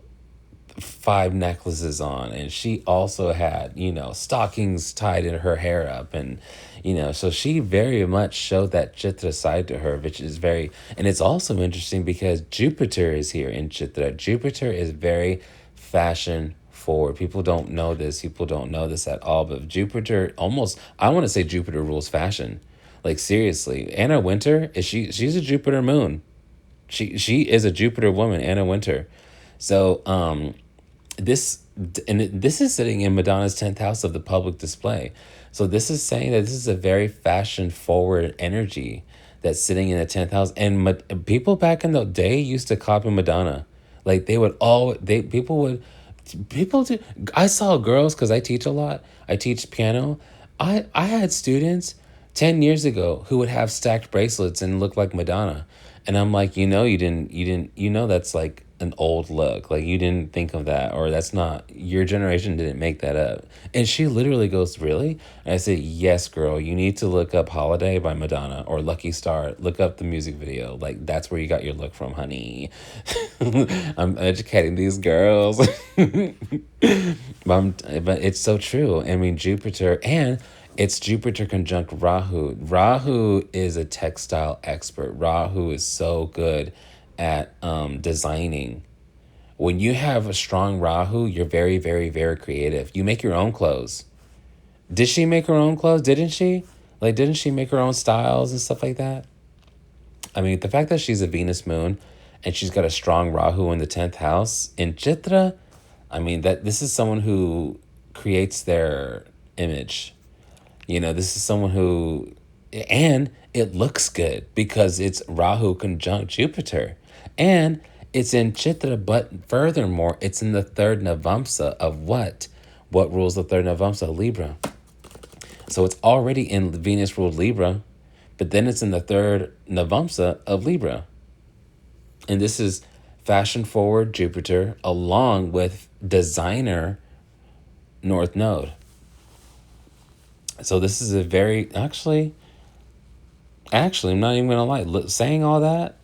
5 necklaces on, and she also had, you know, stockings tied in her hair up, and, you know, so she very much showed that Chitra side to her, which is and it's also interesting because Jupiter is here in Chitra. Jupiter is very fashion forward. People don't know this. People don't know this at all, but Jupiter I want to say Jupiter rules fashion. Like, seriously, Anna Wintour, she's a Jupiter moon. She is a Jupiter woman, Anna Wintour. So, this is sitting in Madonna's 10th house of the public display. So this is saying that this is a very fashion forward energy that's sitting in the 10th house. And people back in the day used to copy Madonna. Like, people do. I saw girls, because I teach a lot. I teach piano. I had students 10 years ago who would have stacked bracelets and look like Madonna. And I'm like, that's like an old look. Like, you didn't think of that, or that's not, your generation didn't make that up. And she literally goes, really? And I said, yes, girl, you need to look up Holiday by Madonna or Lucky Star. Look up the music video. Like, that's where you got your look from, honey. I'm educating these girls. But it's so true. I mean, it's Jupiter conjunct Rahu. Rahu is a textile expert. Rahu is so good at designing. When you have a strong Rahu, you're very, very, very creative. You make your own clothes. Did she make her own clothes? Didn't she? Like, didn't she make her own styles and stuff like that? I mean, the fact that she's a Venus moon and she's got a strong Rahu in the 10th house in Chitra, I mean, that this is someone who creates their image. You know, this is someone who, and it looks good because it's Rahu conjunct Jupiter. And it's in Chitra, but furthermore, it's in the 3rd Navamsa of what? What rules the 3rd Navamsa? Libra. So it's already in Venus ruled Libra, but then it's in the 3rd Navamsa of Libra. And this is fashion forward Jupiter along with designer North Node. So this is a very, actually, I'm not even going to lie. Saying all that,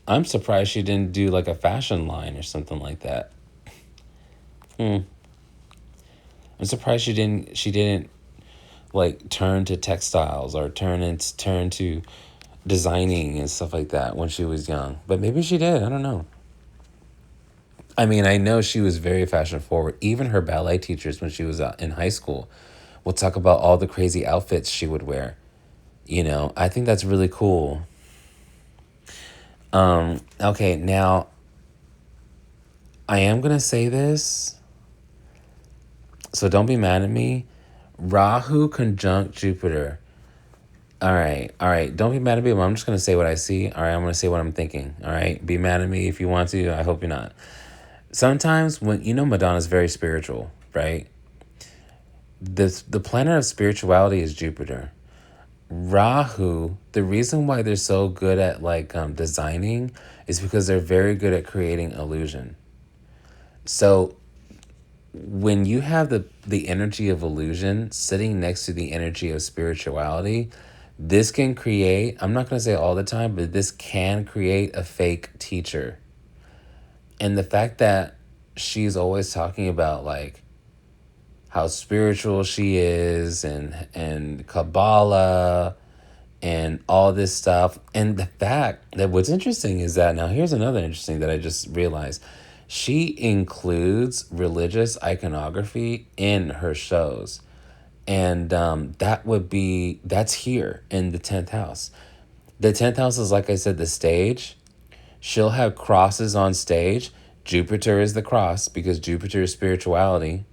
I'm surprised she didn't do like a fashion line or something like that. I'm surprised she didn't like turn to textiles or turn to designing and stuff like that when she was young. But maybe she did. I don't know. I mean, I know she was very fashion forward. Even her ballet teachers, when she was in high school, would talk about all the crazy outfits she would wear. You know, I think that's really cool. Okay, now I am gonna say this, so don't be mad at me. Rahu conjunct Jupiter. All right. Don't be mad at me, but I'm just gonna say what I see. All right, I'm gonna say what I'm thinking. All right, be mad at me if you want to. I hope you're not. Sometimes when Madonna's very spiritual, right? The planet of spirituality is Jupiter. Rahu, the reason why they're so good at designing is because they're very good at creating illusion. So when you have the energy of illusion sitting next to the energy of spirituality, this can create, I'm not going to say all the time, but this can create a fake teacher. And the fact that she's always talking about how spiritual she is and Kabbalah and all this stuff. And the fact that what's interesting is that, now here's another interesting that I just realized. She includes religious iconography in her shows. And that's here in the 10th house. The 10th house is, like I said, the stage. She'll have crosses on stage. Jupiter is the cross because Jupiter is spirituality.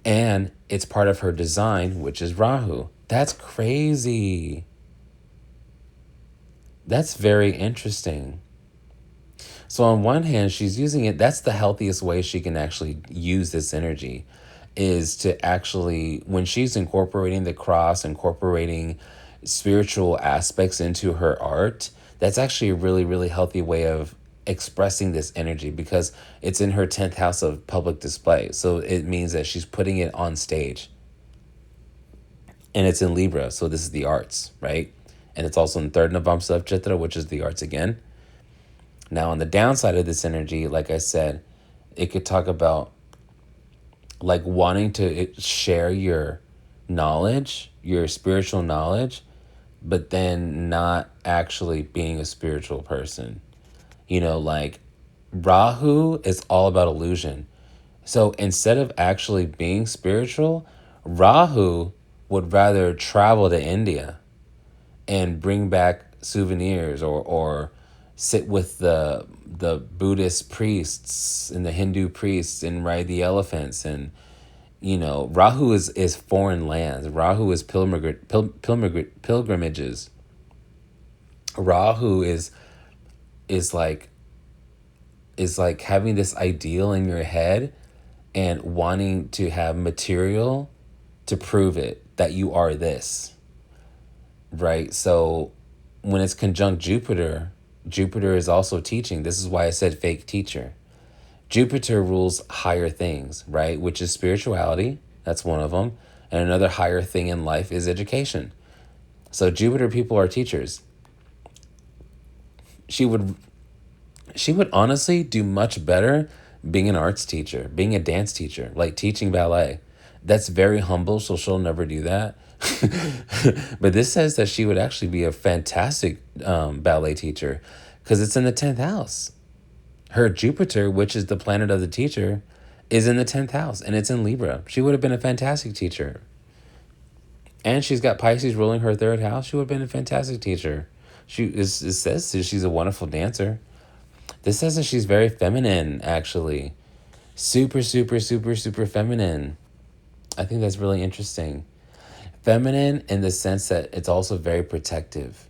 And it's part of her design, which is Rahu. That's crazy. That's very interesting. So on one hand, she's using it. That's the healthiest way she can actually use this energy, is to actually, when she's incorporating the cross, incorporating spiritual aspects into her art, that's actually a really, really healthy way of expressing this energy because it's in her 10th house of public display. So it means that she's putting it on stage. And it's in Libra, so this is the arts, right? And it's also in third Navamsa of Chitra, which is the arts again. Now, on the downside of this energy, like I said, it could talk about wanting to share your knowledge, your spiritual knowledge, but then not actually being a spiritual person. Rahu is all about illusion. So instead of actually being spiritual, Rahu would rather travel to India and bring back souvenirs or sit with the Buddhist priests and the Hindu priests and ride the elephants. And Rahu is foreign lands. Rahu is pilgrimages. Rahu is like having this ideal in your head and wanting to have material to prove it that you are this, right? So when it's conjunct Jupiter, Jupiter is also teaching. This is why I said fake teacher. Jupiter rules higher things, right? Which is spirituality. That's one of them. And another higher thing in life is education. So Jupiter people are teachers. She would honestly do much better being an arts teacher, being a dance teacher, like teaching ballet. That's very humble, so she'll never do that. But this says that she would actually be a fantastic ballet teacher because it's in the 10th house. Her Jupiter, which is the planet of the teacher, is in the 10th house and it's in Libra. She would have been a fantastic teacher. And she's got Pisces ruling her third house. She would have been a fantastic teacher. It says she's a wonderful dancer. This says that she's very feminine, actually. Super, super, super, super feminine. I think that's really interesting. Feminine in the sense that it's also very protective.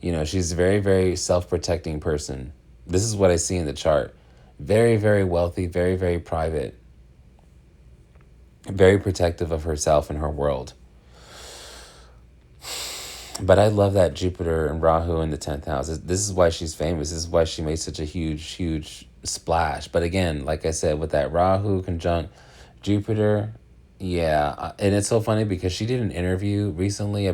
She's a very, very self-protecting person. This is what I see in the chart. Very, very wealthy, very, very private. Very protective of herself and her world. But I love that Jupiter and Rahu in the 10th house. This is why she's famous. This is why she made such a huge, huge splash. But again, like I said, with that Rahu conjunct Jupiter, yeah. And it's so funny because she did an interview recently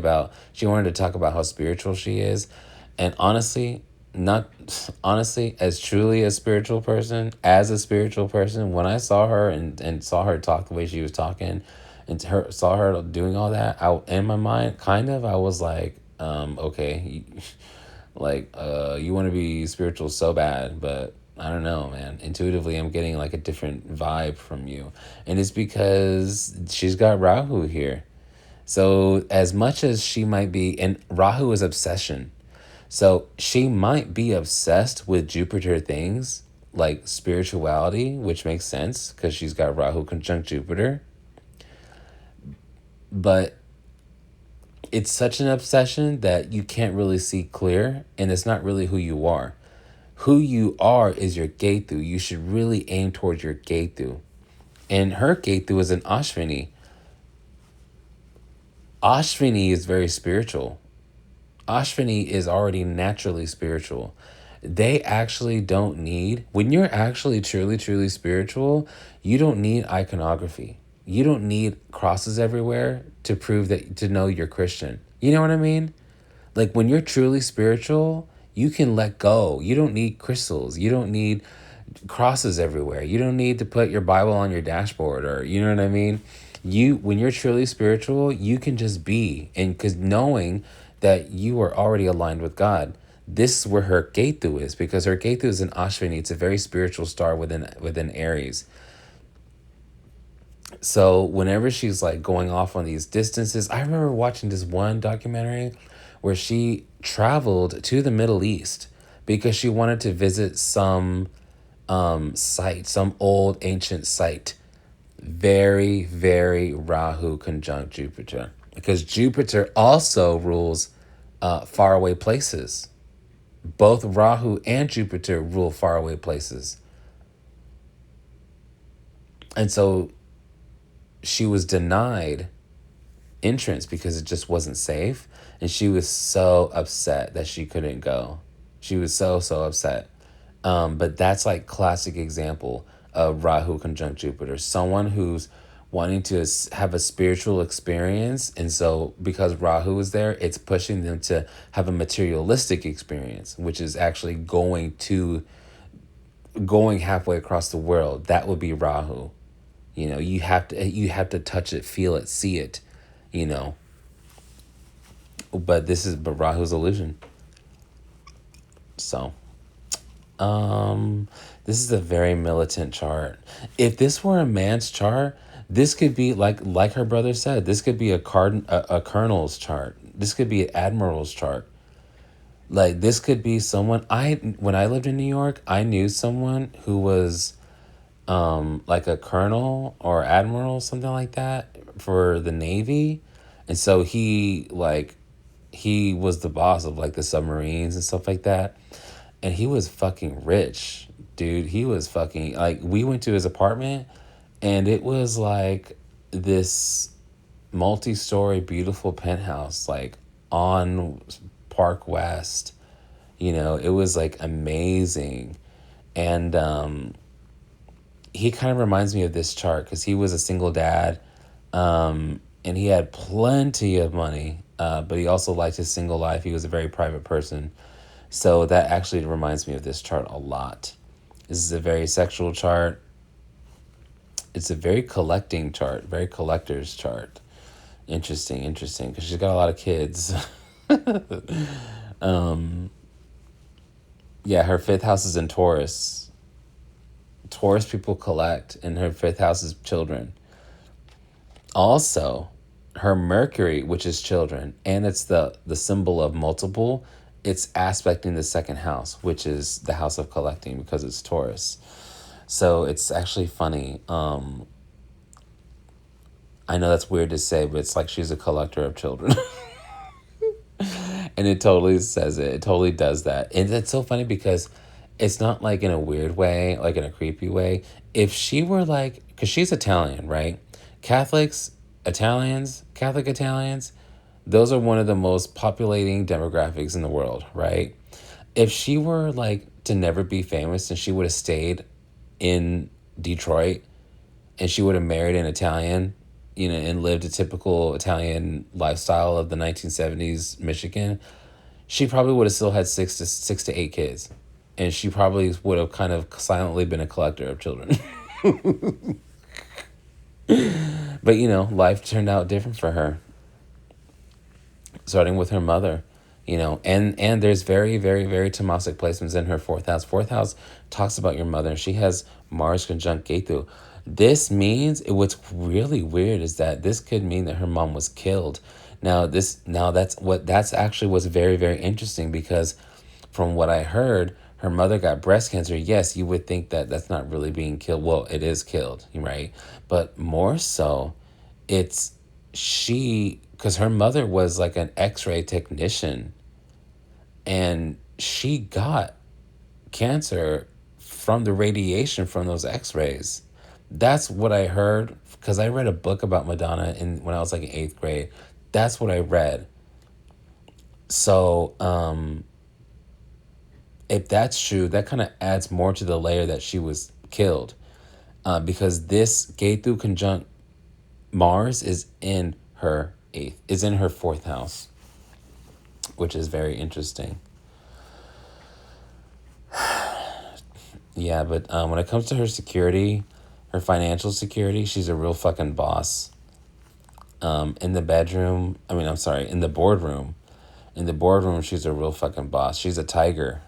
she wanted to talk about how spiritual she is. And honestly, as truly a spiritual person, when I saw her and saw her talk the way she was talking, and saw her doing all that, in my mind, I was like, okay, you want to be spiritual so bad, but I don't know, man. Intuitively, I'm getting a different vibe from you, and it's because she's got Rahu here. So as much as she might be, and Rahu is obsession. So she might be obsessed with Jupiter things like spirituality, which makes sense because she's got Rahu conjunct Jupiter. But it's such an obsession that you can't really see clear, and it's not really who you are. Who you are is your Ketu. You should really aim towards your Ketu. And her Ketu is an Ashvini. Ashvini is very spiritual. Ashvini is already naturally spiritual. They actually don't need, when you're actually truly, truly spiritual, you don't need iconography. You don't need crosses everywhere to prove that, to know you're Christian. You know what I mean? Like when you're truly spiritual, you can let go. You don't need crystals. You don't need crosses everywhere. You don't need to put your Bible on your dashboard, or you know what I mean? When you're truly spiritual, you can just be, and because knowing that you are already aligned with God. This is where her Ketu is, because her Ketu is an Ashwini. It's a very spiritual star within Aries. So whenever she's like going off on these distances, I remember watching this one documentary where she traveled to the Middle East because she wanted to visit some site, some old ancient site. Very, very Rahu conjunct Jupiter. Because Jupiter also rules faraway places. Both Rahu and Jupiter rule faraway places. And so she was denied entrance because it just wasn't safe. And she was so upset that she couldn't go. She was so, so upset. But that's like classic example of Rahu conjunct Jupiter. Someone who's wanting to have a spiritual experience. And so because Rahu is there, it's pushing them to have a materialistic experience, which is actually going halfway across the world. That would be Rahu. You know, you have to touch it, feel it, see it, you know. But Rahu's illusion. So this is a very militant chart. If this were a man's chart, this could be like her brother said, this could be a colonel's chart. This could be an admiral's chart. Like this could be someone when I lived in New York, I knew someone who was like a colonel or admiral, something like that, for the Navy. And so he was the boss of like the submarines and stuff like that. And he was fucking rich, dude. He was fucking, like, we went to his apartment and it was like this multi-story beautiful penthouse, like on Park West. You know, it was like amazing. And he kind of reminds me of this chart because he was a single dad, and he had plenty of money, but he also liked his single life. He was a very private person. So that actually reminds me of this chart a lot. This is a very sexual chart. It's a very collecting chart, very collector's chart. Interesting, because she's got a lot of kids. Yeah, her fifth house is in Taurus. Taurus people collect, and her fifth house is children. Also, her Mercury, which is children, and it's the symbol of multiple, it's aspecting the second house, which is the house of collecting because it's Taurus. So it's actually funny. I know that's weird to say, but it's like she's a collector of children. And it totally says it. It totally does that. And it's so funny because it's not like in a weird way, like in a creepy way. If she were like, because she's Italian, right? Catholic Italians, those are one of the most populating demographics in the world, right? If she were like to never be famous and she would have stayed in Detroit and she would have married an Italian, you know, and lived a typical Italian lifestyle of the 1970s Michigan, she probably would have still had six to eight kids. And she probably would have kind of silently been a collector of children. But, you know, life turned out different for her. Starting with her mother, you know, and there's very, very, very Tamasic placements in her fourth house. Fourth house talks about your mother. She has Mars conjunct Ketu. This means, what's really weird is that this could mean that her mom was killed. That's actually was very, very interesting, because from what I heard, her mother got breast cancer. Yes, you would think that that's not really being killed. Well, it is killed, right? But more so, it's because her mother was like an X-ray technician, and she got cancer from the radiation from those X-rays. That's what I heard, because I read a book about Madonna when I was like in 8th grade. That's what I read. So if that's true, that kind of adds more to the layer that she was killed, because this gate through conjunct Mars is in her fourth house, which is very interesting. Yeah, but when it comes to her security, her financial security, she's a real fucking boss. In the bedroom, I mean, I'm sorry, in the boardroom. In the boardroom, she's a real fucking boss. She's a tiger.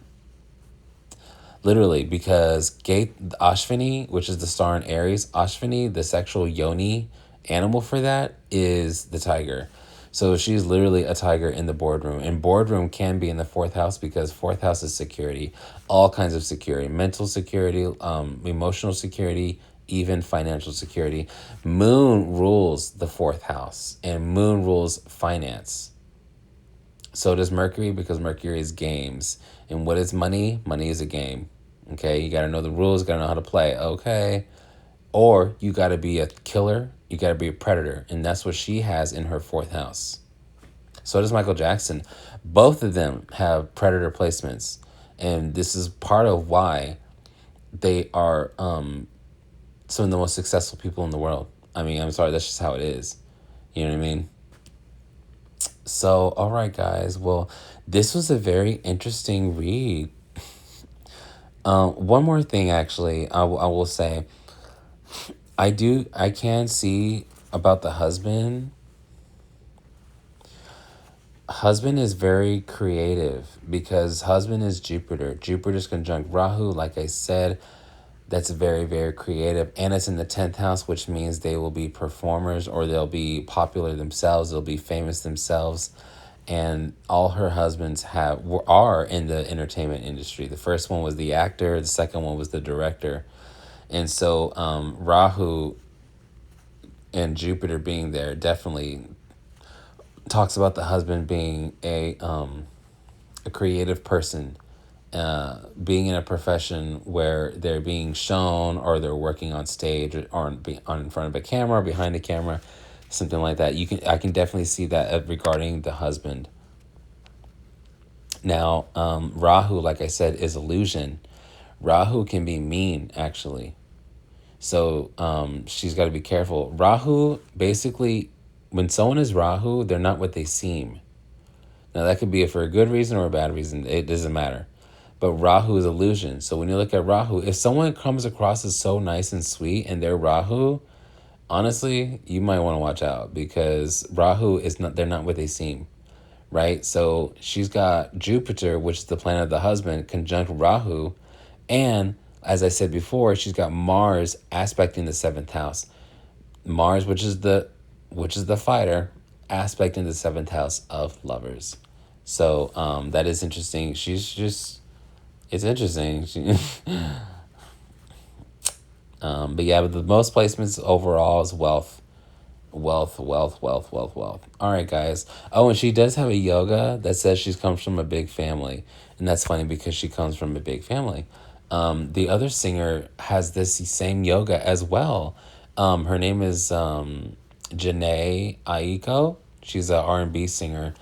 Literally, because Ashvini, which is the star in Aries, Ashvini, the sexual yoni animal for that, is the tiger. So she's literally a tiger in the boardroom. And boardroom can be in the fourth house, because fourth house is security, all kinds of security, mental security, emotional security, even financial security. Moon rules the fourth house, and Moon rules finance. So does Mercury, because Mercury is games. And what is money? Money is a game. Okay, you got to know the rules, got to know how to play. Okay. Or you got to be a killer, you got to be a predator. And that's what she has in her fourth house. So does Michael Jackson. Both of them have predator placements. And this is part of why they are some of the most successful people in the world. I mean, I'm sorry, that's just how it is. You know what I mean? So, all right, guys. Well, this was a very interesting read. One more thing, actually, I will say, I can see about the husband. Husband is very creative, because husband is Jupiter. Jupiter's conjunct Rahu, like I said, that's very, very creative. And it's in the 10th house, which means they will be performers, or they'll be popular themselves. They'll be famous themselves. And all her husbands are in the entertainment industry. The first one was the actor. The second one was the director. And so Rahu and Jupiter being there definitely talks about the husband being a creative person, being in a profession where they're being shown, or they're working on stage, or in front of a camera, or behind a camera, something like that. I can definitely see that regarding the husband. Now, Rahu, like I said, is illusion. Rahu can be mean, actually. So she's got to be careful. Rahu, basically, when someone is Rahu, they're not what they seem. Now, that could be for a good reason or a bad reason. It doesn't matter. But Rahu is illusion. So when you look at Rahu, if someone comes across as so nice and sweet and they're Rahu, honestly, you might want to watch out, because Rahu is not, they're not what they seem, right? So she's got Jupiter, which is the planet of the husband, conjunct Rahu. And as I said before, she's got Mars aspecting the 7th house. Mars, which is the fighter, aspecting the 7th house of lovers. So that is interesting. It's interesting. But yeah, but the most placements overall is wealth. Wealth, wealth, wealth, wealth, wealth. All right, guys. Oh, and she does have a yoga that says she comes from a big family. And that's funny, because she comes from a big family. The other singer has this same yoga as well. Her name is Janae Aiko. She's an R&B singer.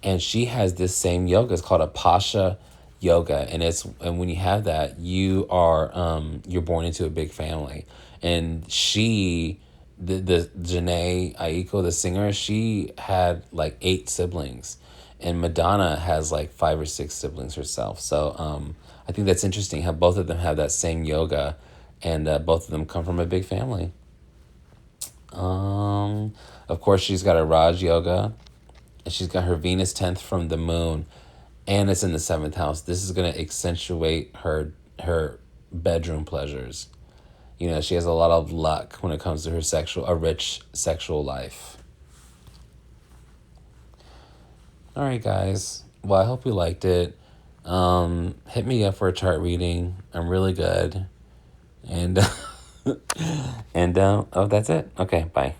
And she has this same yoga. It's called a Pasha yoga. And when you have that, you're born into a big family. And the Janae Aiko, the singer, she had like 8 siblings, and Madonna has like 5 or 6 siblings herself. So I think that's interesting how both of them have that same yoga, and both of them come from a big family. Of course, she's got a Raj yoga, and she's got her Venus 10th from the moon, and it's in the 7th house. This is going to accentuate her bedroom pleasures. You know, she has a lot of luck when it comes to a rich sexual life. All right, guys. Well, I hope you liked it. Hit me up for a chart reading. I'm really good. And and oh, that's it. Okay, bye.